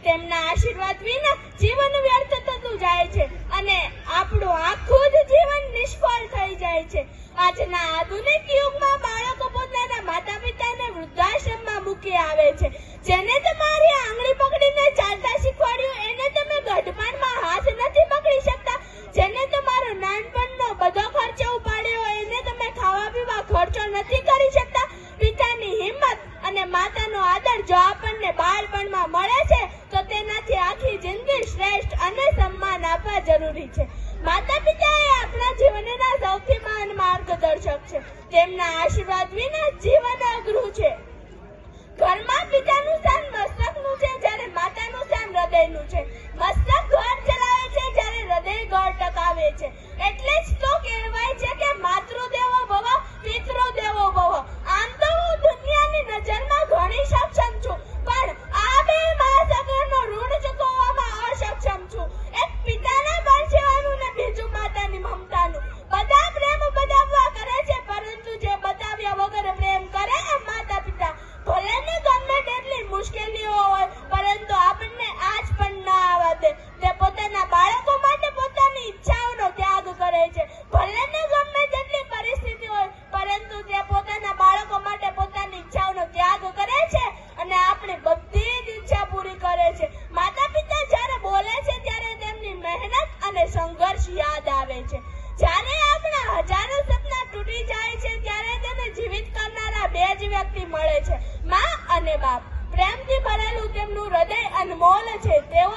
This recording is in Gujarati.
તેમના આશીર્વાદ વિના જીવન વ્યર્થ થતું જાય છે અને આપણું આખું જ જીવન નિષ્ફળ થઈ જાય છે. આજના આધુનિક યુગમાં બાળકો પોતાના માતા પિતાને વૃદ્ધાશ્રમમાં મૂકી આવે છે. જેને તમારી આંગળી પકડીને ચાલતા શીખવાડ્યું એને તમે ગઢપાણમાં હાથ નથી પકડી શકતા. જેને તમારો નાનપણનો બધો ખર્ચો ઉપાડ્યો એને તમે ખાવા પીવા ખર્ચો નથી કરી શકતા. પિતાની હિંમત અને માતાનો આદર જો આપણને બાળપણમાં મળે છે તો તેનાથી આખી જિંદગી શ્રેષ્ઠ અને સન્માન આપવા જરૂરી છે. માતા પિતા એ આપણા જીવનના સૌથી મહાન માર્ગદર્શક છે. તેમના આશીર્વાદ વિના જીવન અઘરું છે. ઘરમાં પિતાનું સ્થાન મસ્તકનું છે જ્યારે માતાનું સ્થાન હૃદયનું છે. મસ્તક ઘર ચલાવે છે જ્યારે હૃદય ઘર ટકાવે છે. એટલે જ તો કહેવાય છે કે માતૃદેવો ભવ પિતૃદેવો ભવ. આમ તો હું દુનિયાની નજરમાં ઘણી સક્ષમ છું પણ આ બે મહાસાગરનો ઋણ ચૂકવવામાં અસક્ષમ છું. એક પિતાના પરસેવાનું ને બીજું માતાની મમતાનું. બધા પ્રેમ બતાવવા કરે છે પરંતુ જે બતાવ્યા વગર પ્રેમ કરે એ માતા પિતા. ભલે ને ગમે તેટલી મુશ્કેલીઓ હોય પરંતુ આપણને આજ પણ ન આવવા દે. તે પોતાના બાળકો માટે પોતાની ઈચ્છાઓનો ત્યાગ કરે છે. ભલે ને ગમે તેટલી પરિસ્થિતિ હોય પરંતુ તે પોતાના બાળકો માટે પોતાની ઈચ્છાઓનો ત્યાગ કરે છે અને આપણી બધી જ ઈચ્છા પૂરી કરે છે. માતા પિતા જ્યારે બોલે છે ત્યારે તેમની મહેનત અને સંઘર્ષ યાદ આવે છે. જ્યારે આપણા હજારો સપના તૂટી જાય છે ત્યારે તેને જીવિત કરનારા બે જ વ્યક્તિ મળે છે, માં અને બાપ. પ્રેમથી ભરેલું તેમનું હૃદય અનમોલ છે. તેઓ